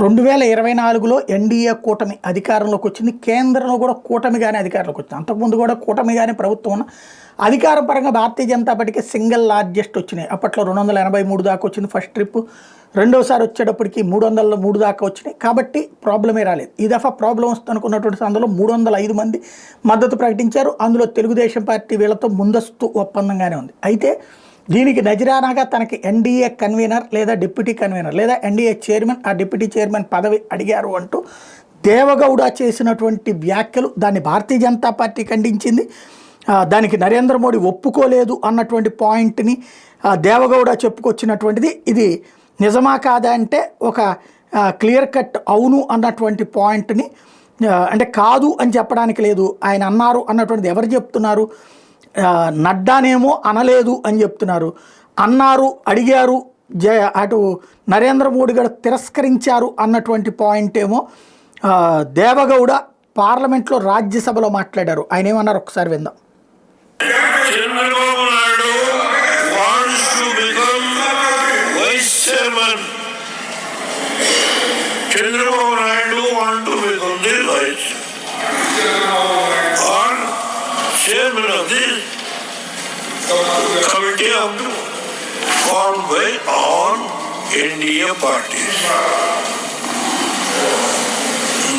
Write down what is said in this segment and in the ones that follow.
2024లో NDA కూటమి అధికారంలోకి వచ్చింది. కేంద్రంలో కూడా కూటమిగానే అధికారంలోకి వచ్చింది. అంతకుముందు కూడా కూటమిగానే ప్రభుత్వం ఉన్న అధికారం పరంగా భారతీయ జనతా పార్టీకి సింగిల్ లార్జెస్ట్ వచ్చినాయి. అప్పట్లో 283 దాకా వచ్చింది ఫస్ట్ ట్రిప్. రెండోసారి వచ్చేటప్పటికి 303 దాకా వచ్చినాయి. కాబట్టి ప్రాబ్లమే రాలేదు. ఈ దఫా ప్రాబ్లం వస్తుంది అనుకున్నటువంటి సందర్భంలో 305 మంది మద్దతు ప్రకటించారు. అందులో తెలుగుదేశం పార్టీ వీళ్ళతో ముందస్తు ఒప్పందంగానే ఉంది. అయితే దీనికి నజరానాగా తనకి ఎన్డీఏ కన్వీనర్ లేదా డిప్యూటీ కన్వీనర్ లేదా ఎన్డీఏ చైర్మన్ ఆ డిప్యూటీ చైర్మన్ పదవి అడిగారు అంటూ దేవగౌడ చేసినటువంటి వ్యాఖ్యలు దాన్ని భారతీయ జనతా పార్టీ ఖండించింది. దానికి నరేంద్ర మోడీ ఒప్పుకోలేదు అన్నటువంటి పాయింట్ని దేవగౌడ చెప్పుకొచ్చినటువంటిది. ఇది నిజమా కాదా అంటే ఒక క్లియర్ కట్ అవును అన్నటువంటి పాయింట్ని, అంటే కాదు అని చెప్పడానికి లేదు, ఆయన అన్నారు అన్నటువంటిది ఎవరు చెప్తున్నారు? నడ్డానేమో అనలేదు అని చెప్తున్నారు. అన్నారు, అడిగారు, అటు నరేంద్ర మోడీ గారు తిరస్కరించారు అన్నటువంటి పాయింట్ ఏమో దేవగౌడ పార్లమెంట్లో రాజ్యసభలో మాట్లాడారు. ఆయన ఏమన్నారు ఒకసారి విందాం. Chandrababu Naidu wants to become vice chairman. Chandrababu Naidu want to become the vice or chairman of the committee of the formed by all NDA parties.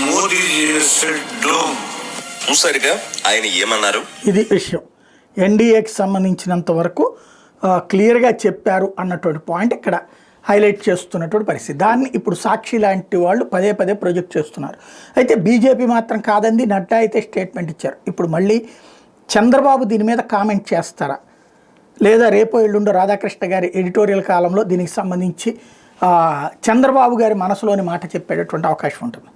Modi has said no. చూసారుగా ఆయన ఏమన్నారు. ఇది విషయం. ఎన్డీఏకి సంబంధించినంత వరకు క్లియర్గా చెప్పారు అన్నటువంటి పాయింట్ ఇక్కడ హైలైట్ చేస్తున్నటువంటి పరిస్థితి. దాన్ని ఇప్పుడు సాక్షి లాంటి వాళ్ళు పదే పదే ప్రొజెక్ట్ చేస్తున్నారు. అయితే బీజేపీ మాత్రం కాదండి. నడ్డా అయితే స్టేట్మెంట్ ఇచ్చారు. ఇప్పుడు మళ్ళీ చంద్రబాబు దీని మీద కామెంట్ చేస్తారా లేదా రేపో ఎల్లుండో రాధాకృష్ణ గారి ఎడిటోరియల్ కాలంలో దీనికి సంబంధించి చంద్రబాబు గారి మనసులోని మాట చెప్పేటటువంటి అవకాశం ఉంటుంది.